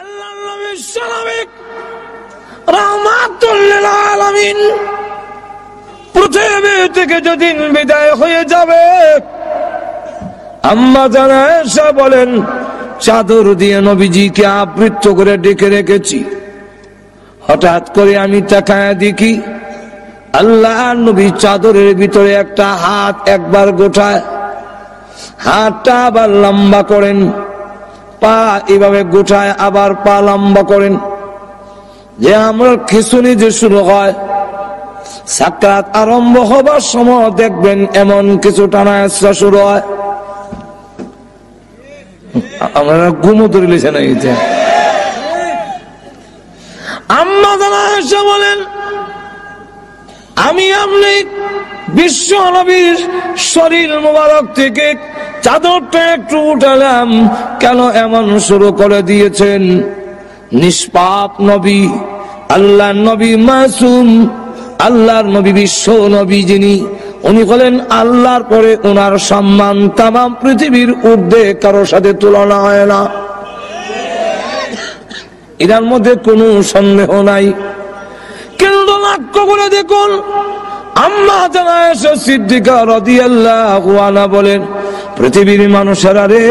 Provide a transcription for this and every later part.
আল্লাহর নবী সালামিক রাহমাতুল লিল আলামিন পৃথিবী থেকে যেদিন বিদায় হয়ে যাবে, আম্মা জান আয়েশা বলেন, চাদর দিয়ে নবীজিকে আবৃত করে ডেকে রেখেছি। হঠাৎ করে আমি তাকায় দেখি আল্লাহর নবী চাদরের ভিতরে একটা হাত একবার গোটায়, হাতটা আবার লম্বা করেন, পা এভাবে গোটায় আবার পা লম্বা করেন। যে আমরা খিঁচুনি যে শুরু হয়, সাকরাত আরম্ভ হবার সময় দেখবেন এমন কিছু টানা আসা শুরু হয়। আমরা ঘুমো ধরিলেছে না এটা। আম্মা জানা এসে বলেন, আমি আপনি বিশ্ব নবীর শরীর মোবারক থেকে চাদরটা একটু উঠালাম, কেন এমন শুরু করে দিয়েছেন? নিষ্পাপ নবী, আল্লাহর নবী মাসুম, আল্লাহর নবী বিশ্ব নবী যিনি, উনি হলেন আল্লাহর পরে ওনার সম্মান তামাম পৃথিবীর ঊর্ধ্বে কারোর সাথে তুলনা হয় না, এর মধ্যে কোনো সন্দেহ নাই। কিন্তু লক্ষ্য করে দেখুন, আম্মা জান আয়েশা সিদ্দিকা রাদিয়াল্লাহু আনহা বলেন, পৃথিবীর মানুষেরা রে,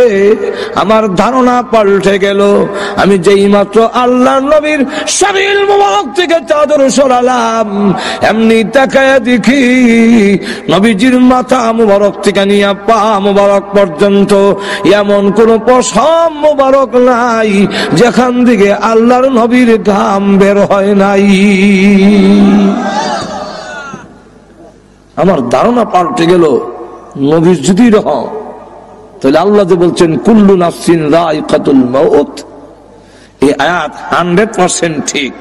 আমার ধারণা পাল্টে গেল। আমি যেই মাত্র আল্লাহর নবীর শরীর মোবারক থেকে চাদর সরালাম, এমনি তাকায় দেখি নবীজির মাথা মোবারক থেকে নিয়ে পা মোবারক পর্যন্ত এমন কোন পশম মোবারক নাই যেখান থেকে আল্লাহর নবীর ঘাম বের হয় নাই। আমার ধারণা পাল্টে গেল। নবীর যদি রহ, তাহলে আল্লাহ যে বলছেন কুল্লু নাফসিন যায়িকাতুল মাউত, এই আয়াত 100% ঠিক।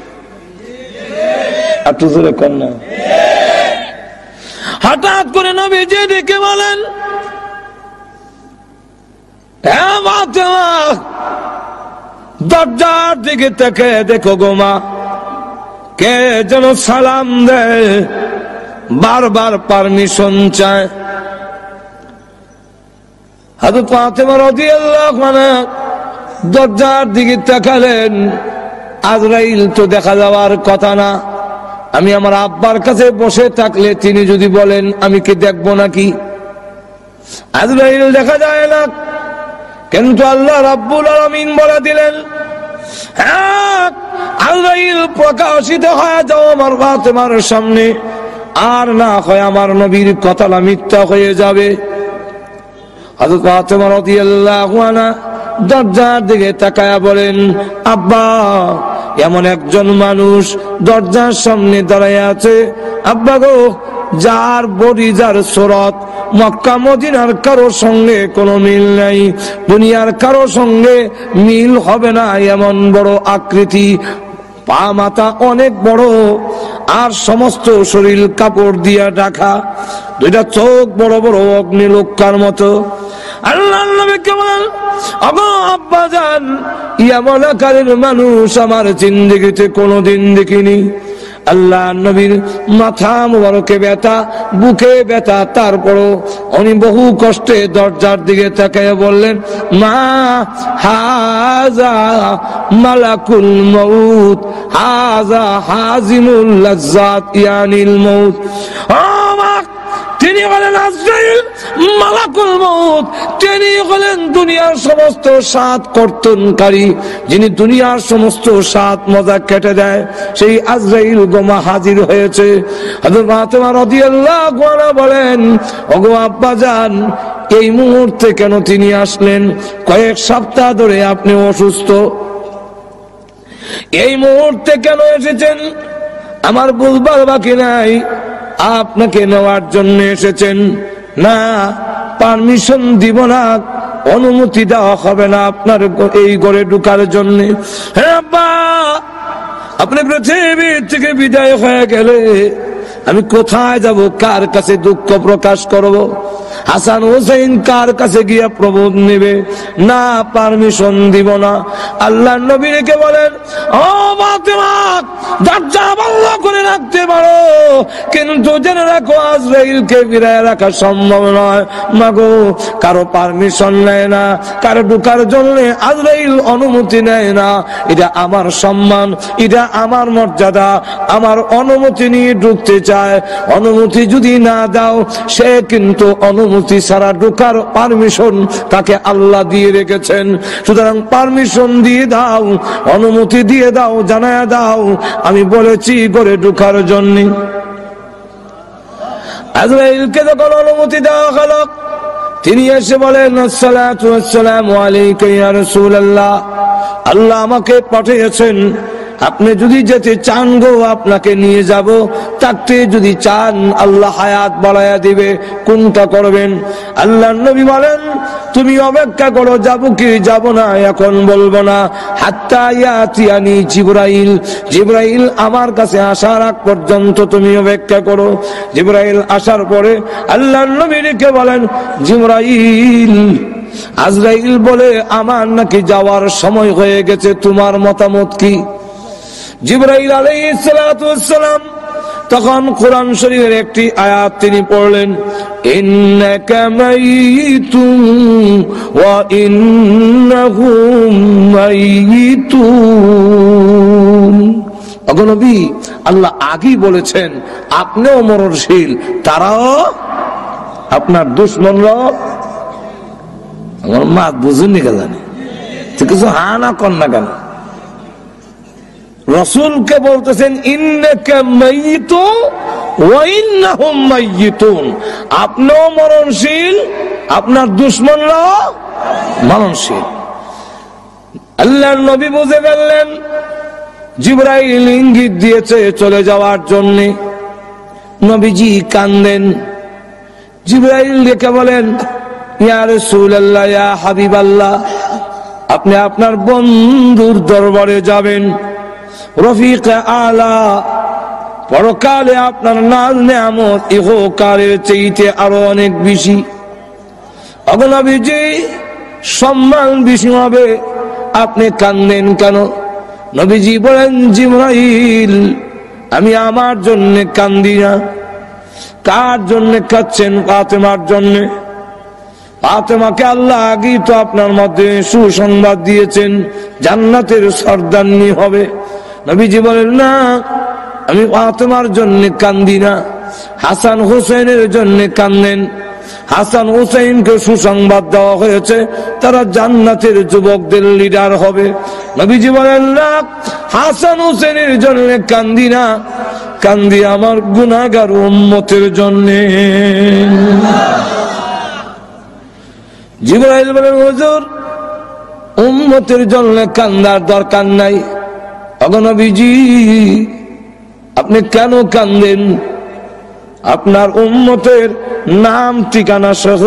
একটু জোরে কর না। হঠাৎ করে নবীজি ডেকে বলেন, হে ফাতেমা, দরজার দিকে তাকে দেখো গো মা, কে যেন সালাম দেয়, বারবার পারমিশন চায়। হযরত ফাতেমা রাদিয়াল্লাহু আনহা দরজার দিকে তাকালেন, আজরাইল তো দেখা যাওয়ার কথা না। আমি আমার আব্বার কাছে বসে থাকলে তিনি যদি বলেন, আমি কি দেখবো নাকি? আজরাইল দেখা যায় না, কিন্তু আল্লাহ রাব্বুল আলামিন বলে দিলেন, হ্যাঁ আজরাইল প্রকাশিত হয়ে যাও আমার ফাতেমার সামনে, আর না হয় আমার নবীর কথাটা মিথ্যা হয়ে যাবে। হযরত ফাতেমা রাদিয়াল্লাহু আনহা দরজার দিকে তাকায়া বলেন, আব্বা, এমন একজন মানুষ দরজার সামনে দাঁড়ায় আছে, আব্বা গো, যার বডি, যার সুরত মক্কা মদিনার কারোর সঙ্গে কোনো মিল নাই, দুনিয়ার কারোর সঙ্গে মিল হবে না, এমন বড় আকৃতি, পা মাথা অনেক বড়, আর সমস্ত শরীর কাপড় দিয়া ঢাকা, দুইটা চোখ বড় বড় অগ্নিলোকার মতো। আল্লাহর নবী কেমন, ওগো আব্বা জান, এমন আকারের মানুষ আমার জিন্দেগিতে কোনোদিন দেখিনি। আল্লাহর নবীর মাথা মুবারকে ব্যথা, বুকে ব্যথা, তারপরও উনি বহু কষ্টে দরজার দিকে তাকিয়ে বললেন, মা হাযা মালাকুল মউত, হাযা হাজিমুল লাজ্জাত ইয়ানিল মউত। ও মা, তিনি হলেন আজরাইল, মালাকুল মউত, তিনি হলেন দুনিয়ার সমস্ত স্বাদ কর্তনকারী, যিনি দুনিয়ার সমস্ত স্বাদ মজা কেটে দেয়, সেই আজরাইল গোমা হাজির হয়েছে। হযরত ফাতেমা রাদিয়াল্লাহু আনহা বলেন, ওগো আব্বা জান, এই মুহূর্তে কেন তিনি আসলেন? কয়েক সপ্তাহ ধরে আপনি অসুস্থ, এই মুহূর্তে কেন এসেছেন আমার বুঝবার বাকি নাই। আপনাকে নেওয়ার জন্য এসেছেন না, পারমিশন দিব না, অনুমতি দেওয়া হবে না আপনার এই ঘরে ঢোকার জন্য। হ্যাঁ আব্বা, আপনি পৃথিবী থেকে বিদায় হয়ে গেলে আমি কোথায় যাব, কার কাছে দুঃখ প্রকাশ করব? হাসান হুসাইন কার কাছে গিয়ে প্রবোধ নেবে? না, পারমিশন দিব না। আল্লাহর নবী রেখে বলেন, ও ফাতেমা, দরজা বন্ধ করে রাখতে পারো, কিন্তু জেনে রাখো আজরাইলকে ফিরায় রাখা সম্ভব নয়। মাগো, কারো পারমিশন নেয় না, কারো ঢোকার জন্য আজরাইল অনুমতি নেয় না। এটা আমার সম্মান, এটা আমার মর্যাদা, আমার অনুমতি নিয়ে ঢুকতে চায়। অনুমতি যদি না দাও, সে কিন্তু অনুমতি ছাড়া ঢোকার পারমিশন তাকে আল্লাহ দিয়ে রেখেছেন। সুতরাং পারমিশন দিয়ে দাও, অনুমতি দিয়ে দাও, জানায় দাও আমি বলেছি করে ঢোকার জন্য। আজরাইলকে যখন অনুমতি দেওয়া হলো, তিনি এসে বলেন, আসসালাতু ওয়াসসালামু আলাইকা ইয়া রাসূলুল্লাহ, আল্লাহ আমাকে পাঠিয়েছেন, আপনি যদি যেতে চান গো আপনাকে নিয়ে যাব, থাকতে যদি চান আল্লাহ হায়াত বাড়ায়া দিবে, কোনটা করবেন? আল্লাহর নবী বলেন, তুমি অপেক্ষা করো, যাব কি যাব না এখন বলবো না, হাত্তা ইয়াতিয়ানি জিবরাইল, জিবরাইল আমার কাছে আসার আগ পর্যন্ত তুমি অপেক্ষা করো। জিবরাইল আসার পরে আল্লাহর নবী রেখে বলেন, জিবরাইল, আজরাইল বলে আমার নাকি যাওয়ার সময় হয়ে গেছে, তোমার মতামত কি? জিবরাইল আলাইহিস সালাতু ওয়াস সালাম তখন কোরআন শরীফের একটি আয়াত তিনি পড়লেন, ইন্নাকা মাইয়িতুন ওয়া ইন্নাহুম মাইয়িতুন। ওগো নবী, আল্লাহ আগেই বলেছেন আপনিও মরণশীল, তারাও আপনার দুশমনরা। আমার মা বুঝুননি কেন জানি, কিছু হা না কর না কেন? রাসূলকে বলতেছেন ইন্নাকা মাইয়িতুন ওয়া ইন্নাহুম মাইয়িতুন, আপনিও মরণশীল, আপনার দুশমনরাও মরণশীল। আল্লাহর নবী বুঝে ফেললেন জিবরাইল ইঙ্গিত দিয়েছে চলে যাওয়ার জন্য। নবীজি কান্দেন। জিবরাইল ডেকে বলেন, ইয়া রাসূলুল্লাহ, ইয়া হাবিবাল্লাহ, আপনি আপনার বন্ধুর দরবারে যাবেন, রফিকে আলা, পরকালে আপনার নাজ নেয়ামত ইহকালের চাইতে আরো অনেক বেশি। ওগো নবীজি, সম্মান বেশি হবে, আপনি কান্দেন কেন? নবীজি বলেন, জিবরাইল, আমি আমার জন্য কান্দি না। কার জন্য কাঁদছেন? ফাতেমার জন্য। ফাতেমাকে আল্লাহ আগেই তো আপনার মধ্যে সুসংবাদ দিয়েছেন, জান্নাতের সর্দারনি হবে। নবীজি বলেন, না, আমি ফাতেমার জন্য কান্দি না, হাসান হুসাইনের জন্য কান্দেন। হাসান হুসাইনকে সুসংবাদ দেওয়া হয়েছে, তারা জান্নাতের যুবকদের লিডার হবে। নবীজি বলেন, না, হাসান হুসাইনের জন্য কান্দি না, কান্দি আমার গুনাহগার উম্মতের জন্য। জিবরাইল বলেন, হুজুর, উম্মতের জন্য কান্দার দরকার নাই। ওগো নবীজি, আপনি কেন কান্দেন? আপনার উম্মতের নাম ঠিকানা সহ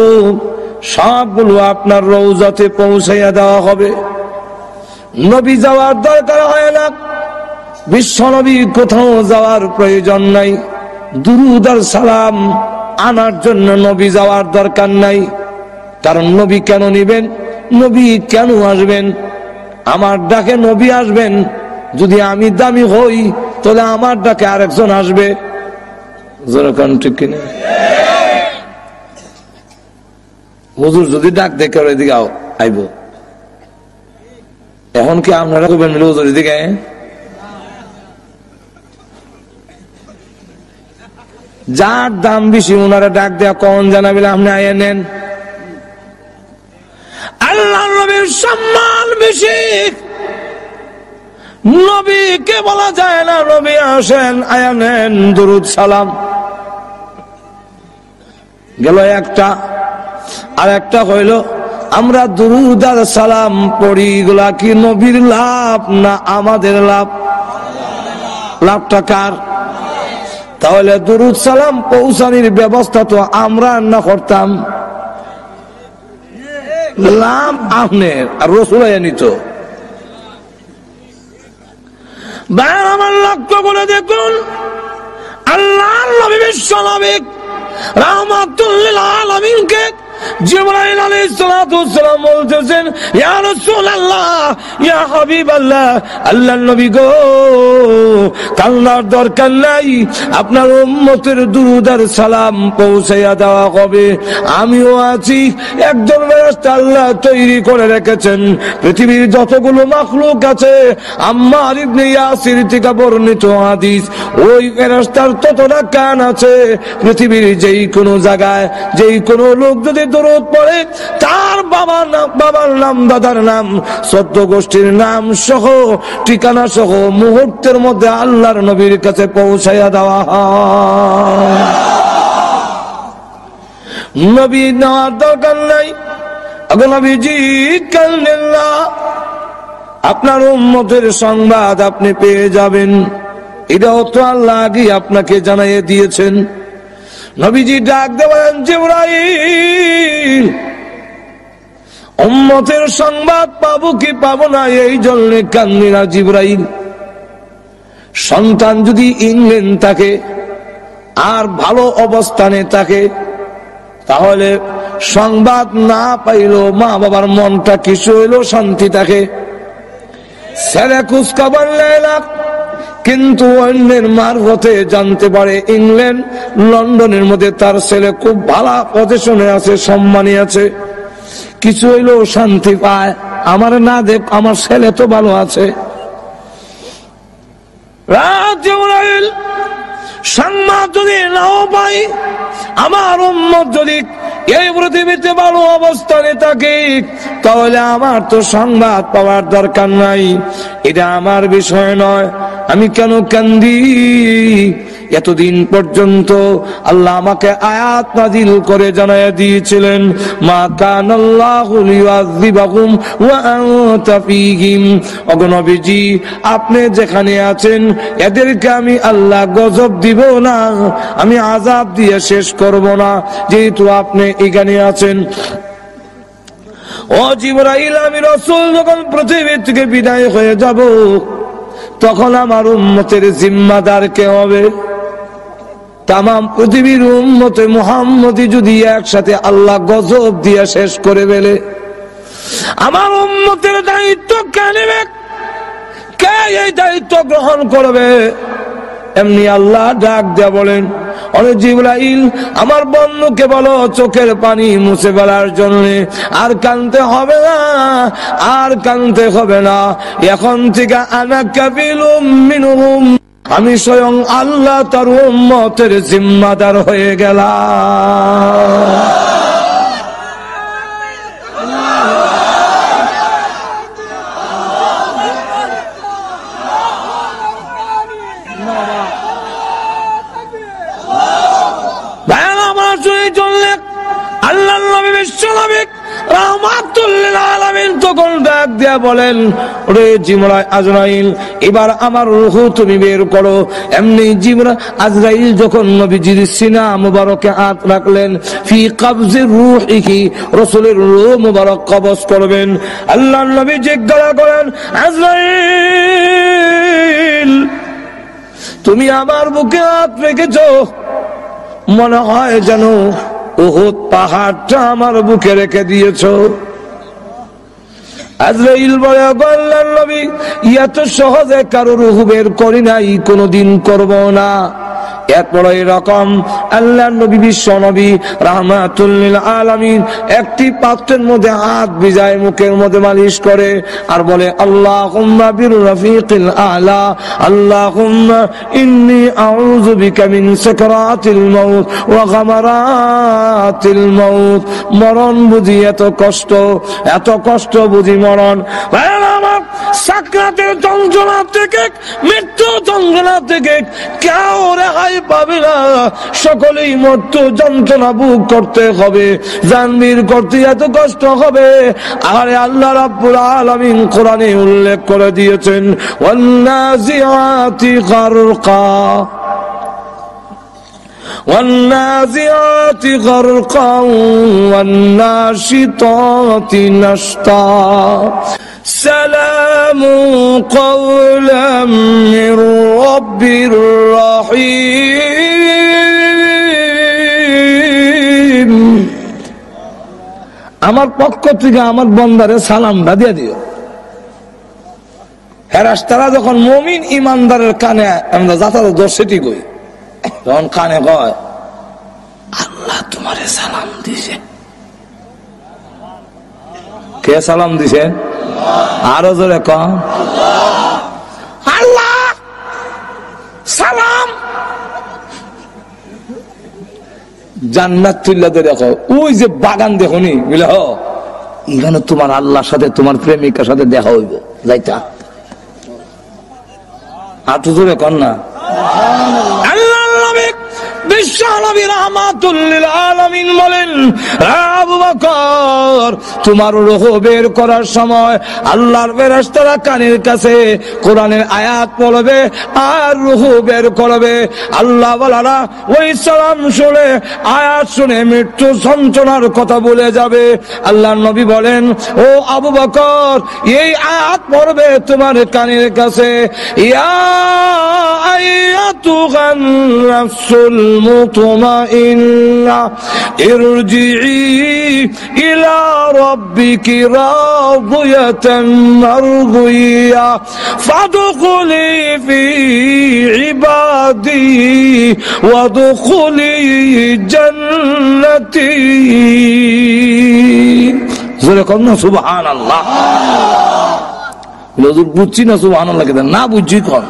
সবগুলো আপনার রওজাতে পৌঁছাইয়া দেওয়া হবে। নবী যাওয়ার দরকার হয় না, বিশ্ব নবী কোথাও যাওয়ার প্রয়োজন নাই, দুরূদ আর সালাম আনার জন্য নবী যাওয়ার দরকার নাই। কারণ নবী কেন নিবেন? নবী কেন আসবেন? আমার ডাকে নবী আসবেন। যদি আমি দামি হই, তাহলে আমার ডাকে আরেকজন আসবে। ঠিক কিনা? হুজুর যদি ডাক দেখে এদিকে আইব, এখন কি আপনারা করবেন মিলে হুজুর এদিকে? যার দাম বেশি ওনারা ডাক দেয়া কখন জানাবেন, আপনি আয়া নেন। আল্লাহ নবীর সম্মান বেশি, নবীকে বলা যায় না নবী আসেন, আয়া নেন, দুরুদ সালাম গেল একটা। আর একটা হইল আমরা দুরুদ আর সালাম পড়ি, এগুলা কি নবীর লাভ না আমাদের লাভ? লাভটা কার? তাহলে দুরুদ সালাম পৌঁছানির ব্যবস্থা তো আমরা না করতাম, লাভ আপনার আর রসুল নিত। আমার লক্ষ্য করে দেখুন, আল্লাহ নবী বিশ্ব নবী রাহমাতুল লিল আলামিনকে জিবরাইল আলাইহিস সালাতু ওয়াস সালাম বলতেছেন, ইয়া রাসূলুল্লাহ, ইয়া হাবিবাল্লাহ, আল্লাহর নবী গো, কান্নার দরকার নাই, আপনার উম্মতের দুরূদ আর সালাম পৌঁছাইয়া দেওয়া হবে। আমিও আছি। একজন ফেরেশতা আল্লাহ তৈরি করে রেখেছেন, পৃথিবীর যতগুলো মাখলুক আছে, আম্মার ইবনে ইয়াসির থেকে বর্ণিত হাদিস, ওই ফেরেশতার ততটা কান আছে, পৃথিবীর যেই কোনো জায়গায় যেই কোনো লোক যদি দরুদ পড়ে, তার বাবার নাম, দাদার নাম, 14 গোষ্ঠীর নাম সহ, ঠিকানা সহ মুহূর্তের মধ্যে আল্লাহর নবীর কাছে পৌঁছাইয়া দেওয়া হয়। নবী নেওয়ার দরকার নাই। নবীজি কান্দেন না, আপনার উম্মতের সংবাদ আপনি পেয়ে যাবেন, এটাও তো আল্লাহ আগে আপনাকে জানাইয়ে দিয়েছেন। নবীজি ডাক দেবেন, জিবরাইল, উম্মতের সংবাদ পাবো কি পাবো না, এই জন্য কান্দি না জিবরাইল। সন্তান যদি ইংল্যান্ড থাকে আর ভালো অবস্থানে থাকে, তাহলে সংবাদ না পাইলেও মা বাবার মনটা কিছু হইলেও শান্তি থাকে। ছেলে খোঁজখবর নেয় না, কিন্তু অন্যের মারফতে জানতে পারে ইংল্যান্ড, লন্ডনের মধ্যে তার ছেলে খুব ভালো পজিশনে আছে, সম্মানী আছে, কিছু হইলেও শান্তি পায়। আমার না দেখ, আমার ছেলে তো ভালো আছে। সংবাদ যদি নাও পাই, আমার উম্মত যদি এই পৃথিবীতে ভালো অবস্থানে থাকে, তাহলে আমার তো সংবাদ পাওয়ার দরকার নাই, এটা আমার বিষয় নয়। আমি কেন কান্দি? এতদিন পর্যন্ত আল্লাহ আমাকে আয়াত নাযিল করে জানায়া দিয়েছিলেন, মা কানাল্লাহু লিয়ুযিবাহুম ওয়া আনতা ফীহিম। ওগো নবীজি, আপনি যেখানে আছেন এদেরকে আমি আল্লাহ গজব দিব না, আমি আযাব দিয়ে শেষ করব না, যেহেতু আপনি এখানে আছেন। ও জিবরাইল, আমি রাসূল যখন পৃথিবী থেকে বিদায় হয়ে যাব, তখন আমার উম্মতের জিম্মাদার কে হবে? তামাম পৃথিবীর উম্মতে মুহাম্মদী যদি একসাথে আল্লাহ গজব দিয়ে শেষ করে ফেলে, আমার উম্মতের দায়িত্ব কে নেবে? কে এই দায়িত্ব গ্রহণ করবে? এমনি আল্লাহ ডাক দেয়া বলেন, অরে জিবরাইল, আমার বন্ধুকে বলো চোখের পানি মুছে ফেলার জন্য। আর কানতে হবে না, আর কানতে হবে না, এখন থেকে আনা কাবিলুম মিনহুম, আমি স্বয়ং আল্লাহ তার উম্মতের জিম্মাদার হয়ে গেলাম। আল্লাহর নবী বিশ্বনবী রাহমাতুল লিল আলামিন তখন ডাক দিয়া বলেন, ওরে আজরাইল, এবার আমার রূহ তুমি বের করো। এমনি আজরাইল যখন নবীজির সিনা মুবারকে হাত রাখলেন, ফি কবজির রূহিহি, রাসূলের রূহ মুবারক কবজ করবেন। আল্লাহর নবী জিজ্ঞাসা করেন, আজরাইল, তুমি আমার বুকে হাত রেখেছো, মনে হয় যেন উহুদ পাহাড়টা আমার বুকে রেখে দিয়েছো। আজরাইল বলে, আল্লাহর নবী, এত সহজে কারো রূহ বের করি নাই, কোনদিন করব না। এরপর এরকম আল্লাহর নবী বিশ্ব নবী রাহমাতুল লিল আলামিন একটি পাত্রের মধ্যে হাত ভিজায় মুখের মধ্যে মালিশ করে আর বলে, আল্লাহুম্মা বির রাফিকিল আ'লা, আল্লাহুম্মা ইন্নী আউযু বিকা মিন সাকরাতিল মাউত ওয়া গামারাতিল মাউত। মরণ বুঝি এত কষ্ট বুঝি মরণ। সাকরাতের যন্ত্রণা থেকে, মৃত্যু যন্ত্রণা থেকে কেউ রেহাই পাবে না, সকলেই মৃত্যু যন্ত্রণা বুক করতে হবে, জানবীর করতে এত কষ্ট হবে। আরে আল্লাহ রাব্বুল আলামিন কোরআনে উল্লেখ করে দিয়েছেন, ওয়ান্নাজিআতি গারকা والنازعات غرقا والناشطات نشطا سلام قولا من رب رحيم আমার পক্ষ থেকে আমার বন্দারে সালামটা দিয়ে দিও। ফেরেশতারা যখন মুমিন ইমানদারের কানে আমরা যাতায়াত দর্শেটি কই, তখন কানে কয় আল্লাহ তোমারে সালাম দিছে। কে সালাম দিছে? আরো জোরে কম, আল্লাহ সালাম। জান্নাত তুল্লা দেখো, ওই যে বাগান দেখনি বুঝলে, এখানে তোমার আল্লাহর সাথে তোমার প্রেমিকার সাথে দেখা হইব, যাইতা হাঁটু জোরে কর না। বিশ্ব নবী রাহমাতুল লিল আলামিন বলেন, আবু বকর তোমার রূহ বের করার সময় আল্লাহর ফেরেশতারা কানের কাছে কোরআনের আয়াত পড়বে আর রূহ বের করবে। আল্লাহ ওয়ালারা ওই সালাম শুনে, আয়াত শুনে মৃত্যু যন্ত্রণার কথা ভুলে যাবে। আল্লাহর নবী বলেন, ও আবু বকর এই আয়াত পড়বে তোমার কানের কাছে, ইয়া আইয়াতুহান নাফসুল মুতমাইন্না ইরজিই ইলা রাব্বিকি রাদিয়াতান মারদিয়া ফাদখুলি ফি ইবাদি ওয়াদখুলি জান্নাতি। জোরে কর না সুবহানাল্লাহ। হুজুর বুঝছি না সুবহানাল্লাহ কেন না বুঝছি কর।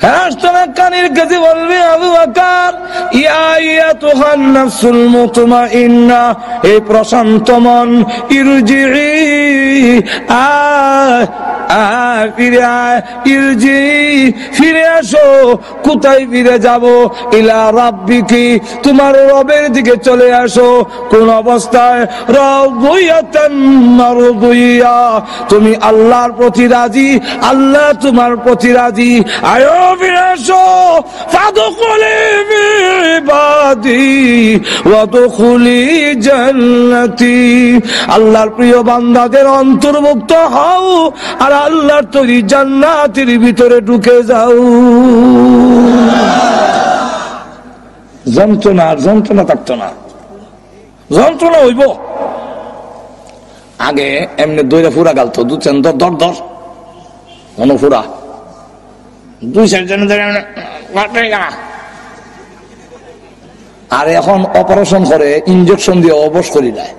ফেরেশতারা কানের কাছে বলবে, আবু বকর ইয়া আইয়াতুহান নাফসুল মুতমাইন্না, হে প্রশান্ত মন, ইরজিই ফিরে আয়, ফিরে আসো। কোথায় ফিরে যাব? ইলা রাব্বিকি, তোমার রবের দিকে চলে আসো। কোন অবস্থায়? রাদিয়াতান মারদিয়া, তুমি আল্লাহর প্রতি রাজি, আল্লাহ তোমার প্রতি রাজি। আয়ো ফিরে আসো। ফাদখুলি ফি ইবাদি ওয়াদখুলি জান্নাতি, আল্লাহর প্রিয় বান্দাদের অন্তর্ভুক্ত হও আর আল্লাহর তৈরি জান্নাতের ভিতরে ঢুকে যাও। যন্ত্রণা আর যন্ত্রণা থাকতো না, যন্ত্রণা হইব। আগে এমনি দইরা ফুরা গালতো, দু চান দর দর মনো ফুরা, দুই চার জন আর এখন অপারেশন করে ইনজেকশন দিয়ে অবশ করি দেয়।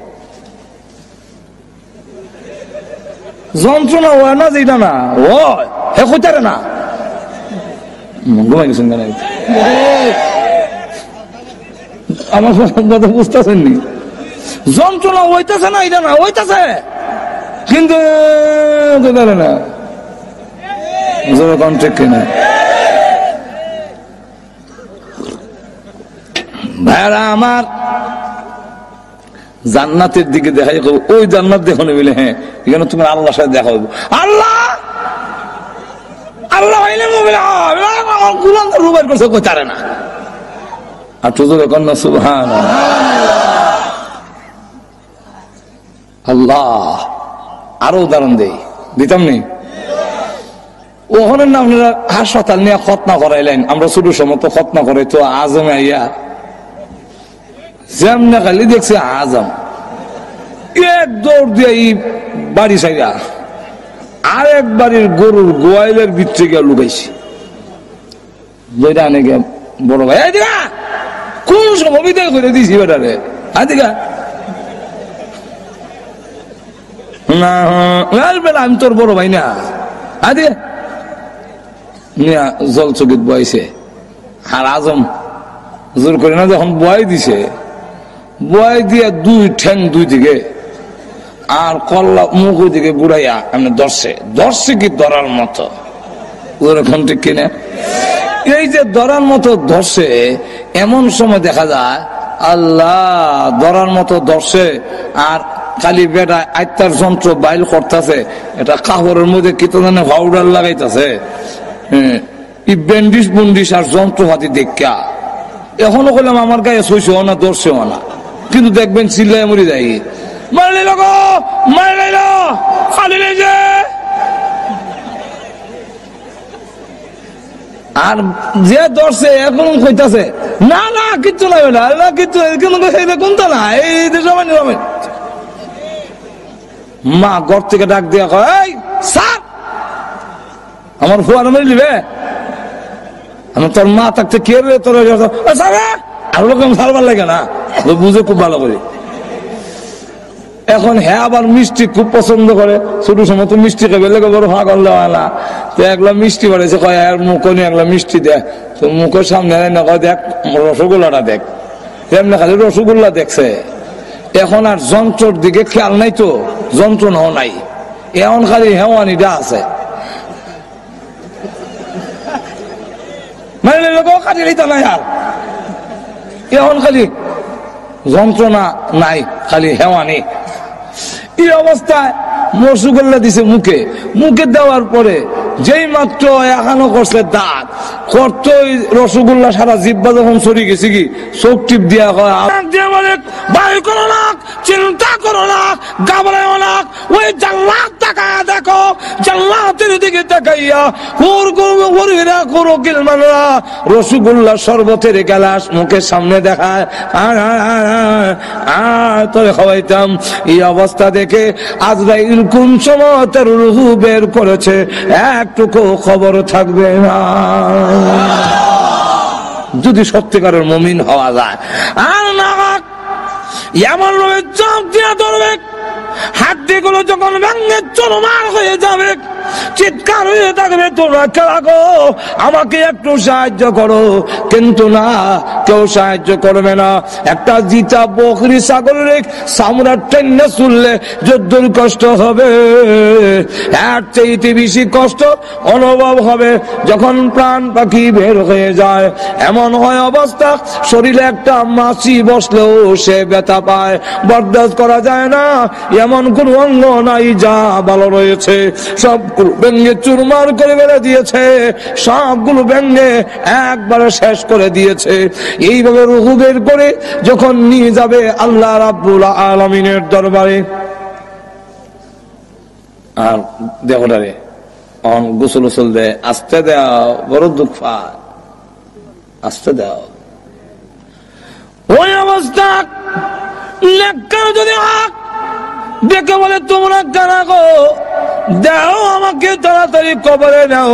যন্ত্রণা হয় না যেটা না ওই হে কইতারে না, ঘুমাই গেছেন কেন? আমার কথা বুঝতেছেন নি? যন্ত্রণা হইতেছে না, এটা না হইতেছে কিন্তু না ঠিক কিনা ভাইরা আমার? জান্নাতের দিকে দেখা যাবে, ওই জান্নাত দেখো না বলে, হ্যাঁ এখানে তোমার আল্লাহর সাথে দেখা হইব। আল্লাহ আল্লাহ রুবাই করছে কোথারে না, আর তো এখন না সুবহানাল্লাহ। আল্লাহ আরো উদাহরণ দেই, দিতাম নি? ওখানে না আপনারা হাসপাতাল নিয়ে খতনা করাইলেন, আমরা ছোট সময় তো খতনা করাই তো আজমে আইয়া যেমন খালি দেখছি আজম এক দৌড় দিয়ে বাড়ি সাইরা আরেক বাড়ির গরুর গোয়াইলের ভিতরে গিয়ে লুকাইছি। বইটা আনে গে বড় ভাই দিকা কোন সময় বিদায় করে দিয়েছি বেটারে, দিকা না বেলা আমি তোর বড় ভাই না, দিকা জল চকিত বয়াইছে। আর আজম জোর করে না যখন বয়াই দিছে, বয়াই দিয়ে দুই ঠ্যাং দুই দিকে আর কল্লা মুখ ওই দিকে বুড়াইয়া এমনি ধরছে কি ধরার মতো, এখন ঠিক কিনা? এই যে ধরার মতো ধরছে, এমন সময় দেখা যায় আল্লাহ ধরার মতো ধরছে আর খালি বেটা আত্মার যন্ত্র বাইল করতেছে, এটা কাপড়ের মধ্যে কি তো জানে পাউডার লাগাইতেছে, ব্যান্ডিস বুন্ডিস আর যন্ত্রপাতি দেখা। এখনো বললাম আমার গায়ে সইছেও না ধরছেও না, কিন্তু দেখবেন চিল্লায় মরি যাই, মারলে লোক মারলে খালি আর যে ধরছে এখন কইতাছে না না কিচ্ছু না বেটা, না কিচ্ছু কোনটা না এই সময় নিরাময়। মা ঘর থেকে ডাক দিয়া কয়, এই স্যার আমার ফুয়া নামে নিবে, আমি তোর মা থাকতে কে রে তোর আর লোক সারবার লাগে না, বুঝে খুব ভালো করে। এখন হ্যাঁ আবার মিষ্টি খুব পছন্দ করে, ছোট সময় তো মিষ্টি খাবে লেগে বড় পাগল দেওয়া না, তো একলা মিষ্টি বাড়িয়েছে, কয় আর মুখ নিয়ে একলা মিষ্টি দেয়, তো মুখের সামনে না কয় দেখ রসগোল্লাটা দেখ, এমনি খালি রসগোল্লা দেখছে। এখন আর যন্ত্রর দিকে খেয়াল নাই, তো যন্ত্রণাও নাই, এখন খালি হেওয়ানিটা আছে, মানে লোক খালি লইতা নাই, আর এখন খালি যন্ত্রণা নাই, খালি হেওয়ানি। এই অবস্থায় রসগোল্লা দিছে মুখে, মুখে দেওয়ার পরে যেই মাত্র এখানো করছে দাঁত করতো রসগোল্লা সারা জিব্বা যখন সরি গেছে কি চোখ টিপ দিয়া বলে বায়ু করো না, চিন্তা করো না, ঘাবড়াও না, ওই জান্নাত তাকায়া দেখো, জান্নাতের দিকে তাকাইয়া হুর করবো হরিরা করো কিলমানরা রসগোল্লা শরবতের গ্লাস মুখের সামনে দেখায়, তবে খাওয়াইতাম। এই অবস্থা দেখে আজরাইল কোন সময় তার রুহু বের করেছে একটুকু খবর থাকবে না, যদি সত্যিকারের মুমিন হওয়া যায়। আর না এমন ভাবে চাপ দিয়া ধরবে, হাড্ডিগুলো যখন ভেঙে চুরমার হয়ে যাবে, চিৎকার হয়ে থাকবে, তোমরা খেলা গো আমাকে একটু সাহায্য করো, কিন্তু না কেউ সাহায্য করবে না। একটা জিতা বকরি ছাগলের চামড়া টেনে শুনলে যদ্দুর কষ্ট হবে, এর চাইতে বেশি কষ্ট অনুভব হবে যখন প্রাণ পাখি বের হয়ে যায়। এমন হয় অবস্থা শরীরে একটা মাছি বসলেও সে ব্যথা পায়, বরদাস্ত করা যায় না। এমন কোন অঙ্গ নাই যা ভালো রয়েছে, সবগুলো ভেঙে চুরমার করে বেড়ে দিয়েছে, সবগুলো ভেঙে একবারে শেষ করে দিয়েছে। এইভাবে রূহ বের করে যখন নিয়ে যাবে আল্লাহ রাব্বুল আলামিনের দরবারে, আর দেহটারে গোসল গোসল দেয়, আস্তে দাও, বড় দুঃখ পায়, আস্তে দাও। ওই অবস্থা যদি দেখে বলে তোমরা কারা গো, দাও আমাকে তাড়াতাড়ি কবরে নাও,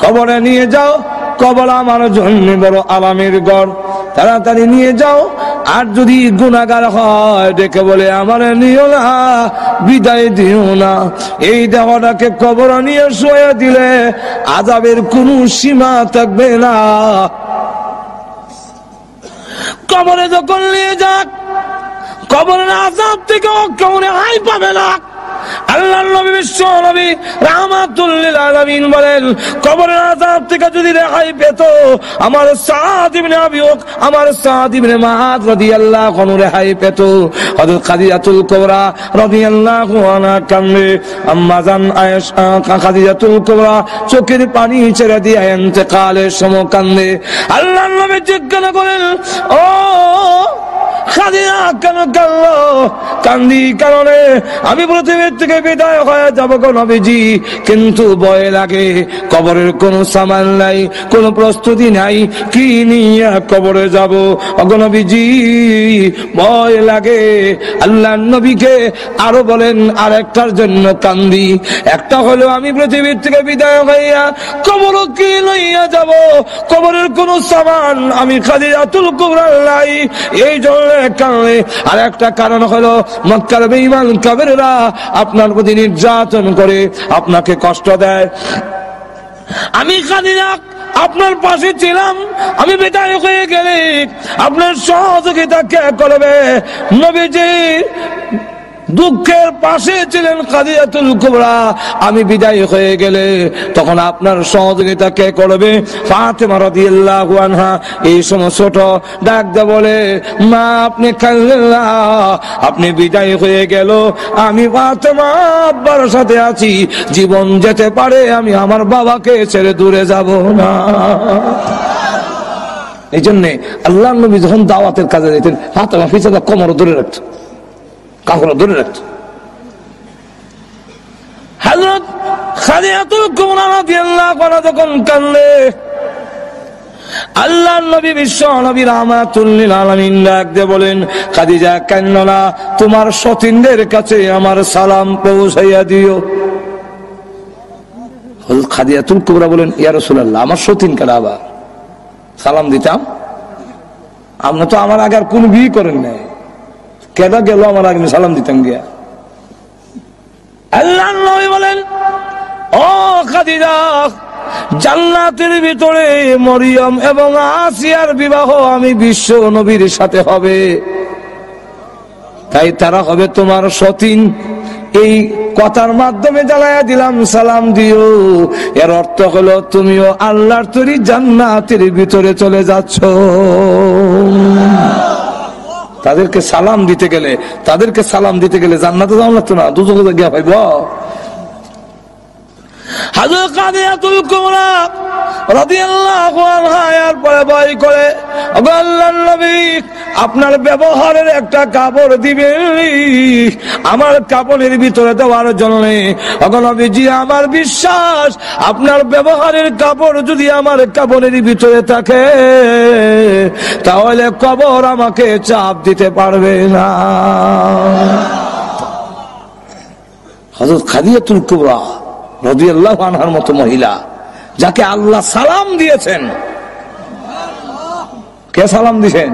কবরে নিয়ে যাও, কবর আমার জন্য বড় আরামের ঘর, তাড়াতাড়ি নিয়ে যাও। আর যদি গুনাহগার হয় ডেকে বলে আমার নিও না, বিদায় দিও না। এই দেহটাকে কবর নিয়ে শুয়ে দিলে আযাবের কোনো সীমা থাকবে না। কবরে যখন নিয়ে যাক, কবরের আযাব থেকে কেউ রেহাই পাবে না। আল্লাহর নবী বিশ্ব নবী রাহমাতুল লিল আলামিন বলেন, কবরের আযাব থেকে যদি রেহাই পেত আমার সাদ ইবনে আবি আমার সাদ ইবনে মুআয রাদিয়াল্লাহু আনহু রেহাই পেত। হযরত খাদিজাতুল কুবরা রাদিয়াল্লাহু আনহা কান্দে, আম্মা জান আয়েশা খাদিজাতুল কুবরা চোখের পানি ছেড়ে দিয়ে ইন্তেকালের সময় কান্দে। আল্লাহর নবী জিজ্ঞাসা করেন, ও খাদিজা কেন কাঁদলো? কান্দি কারণে আমি পৃথিবীর থেকে বিদায় হয়ে যাবো গো নবীজি, কিন্তু ভয় লাগে, কবরের কোনো সামান নাই, কোনো প্রস্তুতি নাই, কি নিয়ে কবরে যাব গো নবীজি, ভয় লাগে। আল্লাহর নবীকে আরো বলেন আরেকটার জন্য কান্দি, একটা হলো আমি পৃথিবীর থেকে বিদায় হইয়া কবর কি লইয়া যাব, কবরের কোনো সামান আমি খাদিজাতুল কুবরা নাই, এই জন্য কারণে। আর একটা কারণ হলো মক্কার বেঈমান কাফেররা আপনার প্রতি নির্যাতন করে, আপনাকে কষ্ট দেয়। আমি খাদিজা আপনার পাশে ছিলাম, আমি বিদায় হয়ে গেলে আপনার সহযোগিতা কে করবে? নবীজি দুঃখের পাশে ছিলেন খাদিজাতুল কুবরা, আমি বিদায় হয়ে গেলে তখন আপনার সহযোগিতা কে করবে? ফাতেমা রাদিয়াল্লাহু আনহা এই সময় ছোট ডাক দিয়ে বলে, মা আপনি কাঁদলেন না, আপনি বিদায় হয়ে গেল, আমি ফাতেমা আব্বার সাথে আছি, জীবন যেতে পারে আমি আমার বাবাকে ছেড়ে দূরে যাব না। এই জন্যে আল্লাহর নবী যখন দাওয়াতের কাজে যেতেন ফাতেমা পিছনে কোমর ধরে রাখত, কাপড় ধরে রাখত। হযরত খাদিজাতুল কুবরা রাদিয়াল্লাহু আনহা যখন কাঁদলে আল্লাহ নবী বিশ্ব নবী রাহমাতুল লিল আলামিন ডাক দিয়ে বলেন, খাদিজা কান্নো না, তোমার সতীনদের কাছে আমার সালাম পৌঁছাইয়া দিও। হযরত খাদিজাতুল কুবরা বলেন, ইয়া রাসূলুল্লাহ, আমার সতীন কারা আবার সালাম দিতাম? আপনি তো আমার আগে আর কোন বিয়ে করেন নাই, কেডা গেল আমার আগে সালাম দিতাম গিয়া? আল্লাহ নবী বলেন, ও খাদিজা, জান্নাতের ভিতরে মরিয়ম এবং আসিয়ার বিবাহ আমি বিশ্ব নবীর সাথে হবে, তাই তারা হবে তোমার সতীন। এই কথার মাধ্যমে জানাইয়া দিলাম সালাম দিও। এর অর্থ হলো তুমিও আল্লাহর তৈরি জান্নাতের ভিতরে চলে যাচ্ছ। তাদেরকে সালাম দিতে গেলে জান্নাতে যাও লাগতো না, দুজকে গিয়া পাইব। হযরত খাদিজাতুল কুবরা রাদিয়াল্লাহু আনহা এর পরে বই করে, ওগো আল্লাহর নবী, আপনার ব্যবহারের একটা কাপড় দিবেন আমার কাপড়ের ভিতরে দেওয়ার জন্য। ওগো নবীজি, আমার বিশ্বাস আপনার ব্যবহারের কাপড় যদি আমার কাপড়ের ভিতরে থাকে তাহলে কবর আমাকে চাপ দিতে পারবে না। হযরত খাদিজাতুল কুবরা রাদিয়াল্লাহু আনহার মতো মহিলা, যাকে আল্লাহ সালাম দিয়েছেন। কে সালাম দিয়েছেন?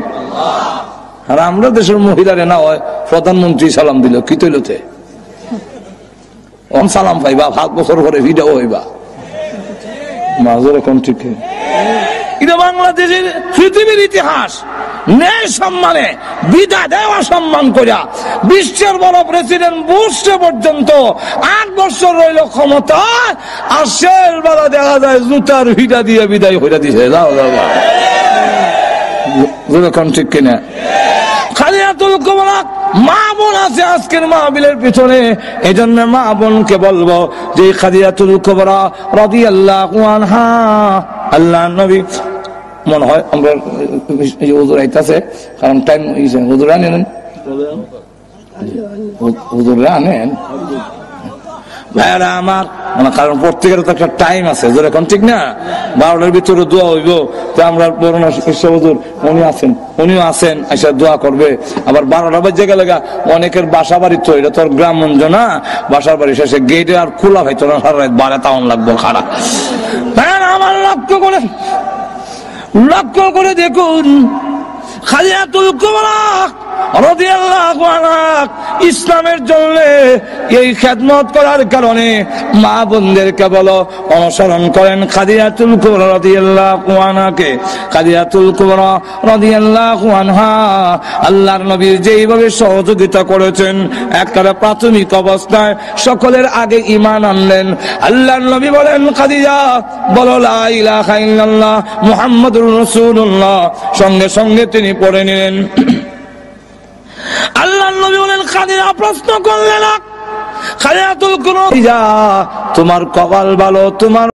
আর আমরা দেশের মহিলারে না হয় প্রধানমন্ত্রী সালাম দিল, কি তৈলতে সালাম পাইবা 7 বছর পরে ভিডিও হইবা মাজুর। এখন ঠিক এটা বাংলাদেশের পৃথিবীর ইতিহাস। ন্যায় সম্মানে বিদায় দেওয়া সম্মান করিয়া বিশ্বের বড় প্রেসিডেন্ট বুশ পর্যন্ত 8 বছর রইল ক্ষমতা, আর শেষ বেলা দেখা যায় জুতার ভিড়া দিয়ে বিদায় হইয়া দিছে। যাও যাও ঠিক কিনা? খাদিজাতুল কুবরা মা বোন আছে আজকের মাহফিলের পিছনে, এই জন্য মা বোনকে বলবো যে খাদিজাতুল কুবরা রাদিয়াল্লাহু আনহা, আল্লাহ নবী, মনে হয় আমরা হুজুর আইতাছে, কারণ টাইম হুজুর আনেন, হুজুররা আনেন ভাইরা আমার, মানে কারণ প্রত্যেকের তো একটা টাইম আছে, যেরকম ঠিক না 12টার ভিতরে দোয়া হইব। তো আমরা বরুণ হুজুর উনিও আছেন, এসে দোয়া করবে। আবার 12টা বাজে গেলে অনেকের বাসা বাড়ি, তো এটা তোর গ্রামগঞ্জ না, বাসার বাড়ি শেষে গেটে আর খোলা হয়তো না, সারা রাত 12 তাওন লাগবো খারাপ। আমার লক্ষ্য করে দেখুন, খাদিজাতুল কুবরা রাদিয়াল্লাহু আনহা ইসলামের জন্য এই খেদমত করার কারণে মা বোনদেরকে বলো অনুসরণ করেন খাদিজাতুল কুবরা রাদিয়াল্লাহু আনহাকে। খাদিজাতুল কুবরা রাদিয়াল্লাহু আনহা আল্লাহর নবীর যেইভাবে সহযোগিতা করেছেন, একেবারে প্রাথমিক অবস্থায় সকলের আগে ঈমান আনলেন। আল্লাহর নবী বলেন, খাদিজা বলো লা ইলাহা ইল্লাল্লাহ মুহাম্মাদুর রাসূলুল্লাহ, সঙ্গে সঙ্গে তিনি পড়ে নিলেন। আল্লাহর নবী বলেন, খাদিজা প্রশ্ন করলেন, খাদিজাতুল কুবরা, তোমার কপাল ভালো, তোমার